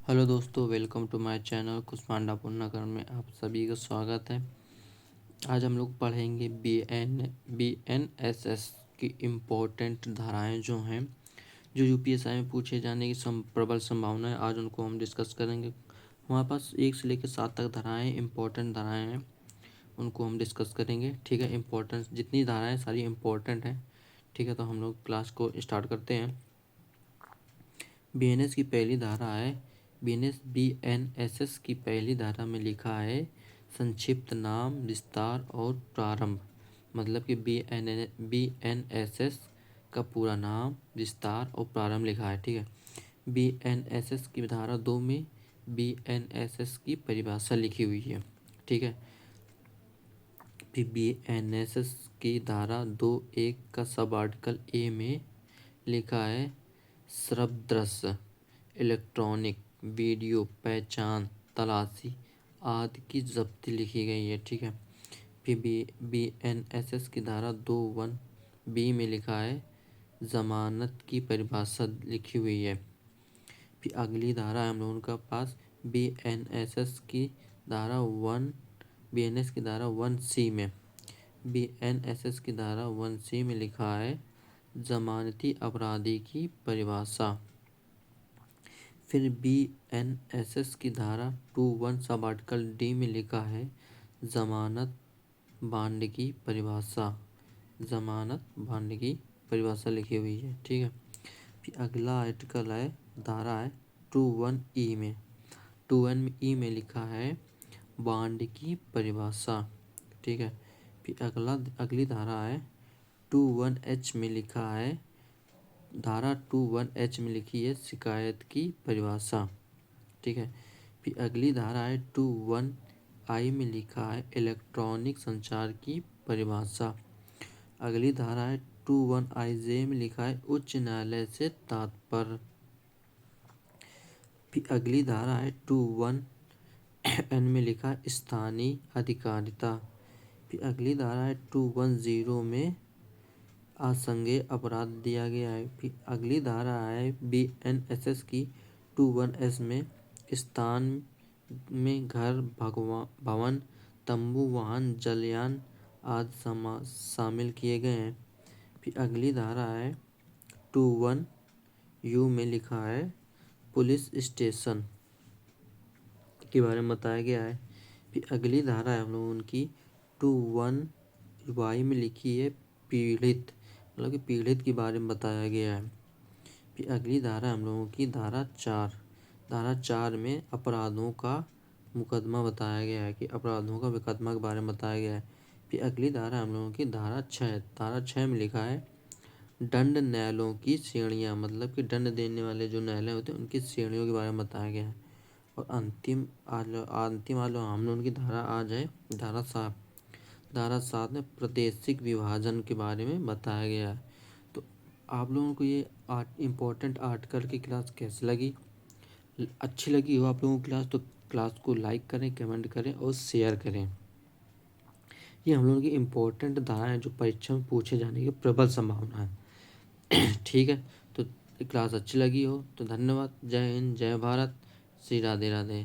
Hello दोस्तों, welcome to my channel Kushmanda Punnakar में आप सभी का स्वागत है। आज हम लोग पढ़ेंगे BNSS की इम्पोर्टेंट धाराएं जो हैं, जो यूपीएससी में पूछे जाने की प्रबल संभावना है। आज उनको हम डिस्कस करेंगे। हमारे पास 1 से लेकर 7 तक धाराएं इम्पोर्टेंट धाराएं हैं, उनको हम डिस्कस करेंगे। ठीक है, इम्पोर्टेंट जितनी धाराएँ सारी इम्पोर्टेंट हैं। ठीक है, तो हम लोग क्लास को स्टार्ट करते हैं। BNS की पहली धारा है, BNSS की पहली धारा में लिखा है संक्षिप्त नाम, विस्तार और प्रारंभ। मतलब कि BNSS का पूरा नाम, विस्तार और प्रारंभ लिखा है। ठीक है, BNSS की धारा 2 में BNSS की परिभाषा लिखी हुई है। ठीक है, फिर BNSS की धारा 2.1 का सब आर्टिकल ए में लिखा है शब्द, दृश्य, इलेक्ट्रॉनिक, वीडियो, पहचान, तलाशी आदि की जब्ती लिखी गई है। ठीक है, फिर BNSS की धारा 2.1 बी में लिखा है जमानत की परिभाषा लिखी हुई है। फिर अगली धारा हम लोगों के पास BNSS की धारा 1 BNS की धारा 1C में BNSS की धारा 1C में लिखा है जमानती अपराधी की परिभाषा। फिर BNSS की धारा 2.1 सब आर्टिकल डी में लिखा है जमानत बांड की परिभाषा। जमानत बांड की परिभाषा लिखी हुई है। ठीक है, फिर अगला आर्टिकल है, धारा है 2.1 में 2.1 में लिखा है बांड की परिभाषा। ठीक है, फिर अगली धारा है 2.1H में लिखा है, धारा 2.1H में लिखी है शिकायत की परिभाषा। ठीक है, फिर अगली धारा है 2.1I में लिखा है इलेक्ट्रॉनिक संचार की परिभाषा। अगली धारा है 2.1IJ में लिखा है उच्च न्यायालय से तात्पर्य। फिर अगली धारा है 2.1N में लिखा है स्थानीय अधिकारिता। फिर अगली धारा है 2.10 में आसंज्ञेय अपराध दिया गया है। फिर अगली धारा है BNSS की 2.1S में स्थान में घर, भवन, तंबू, वाहन, जलयान आदि शामिल किए गए हैं। फिर अगली धारा है 2.1U में लिखा है पुलिस स्टेशन के बारे में बताया गया है। फिर अगली धारा है हम लोगों की 2.1Y में लिखी है पीड़ित, मतलब कि पीड़ित के बारे में बताया गया है। फिर अगली धारा हम लोगों की धारा 4 में अपराधों का मुकदमा बताया गया है कि अपराधों का मुकदमा के बारे में बताया गया है। फिर अगली धारा हम लोगों की धारा 6 में लिखा है दंड न्यायालयों की श्रेणियाँ, मतलब कि दंड देने वाले जो न्यायालय होते हैं उनकी श्रेणियों के बारे में बताया गया है। और अंतिम हम लोगों की धारा आ जाए धारा 7 में प्रादेशिक विभाजन के बारे में बताया गया है। तो आप लोगों को ये इम्पोर्टेंट आर्टिकल की क्लास कैसी लगी? अच्छी लगी हो आप लोगों की क्लास तो क्लास को लाइक करें, कमेंट करें और शेयर करें। ये हम लोगों की इम्पोर्टेंट धाराएं जो परीक्षा में पूछे जाने की प्रबल संभावना है। ठीक है, तो क्लास अच्छी लगी हो तो धन्यवाद। जय हिंद, जय भारत, श्री राधे राधे।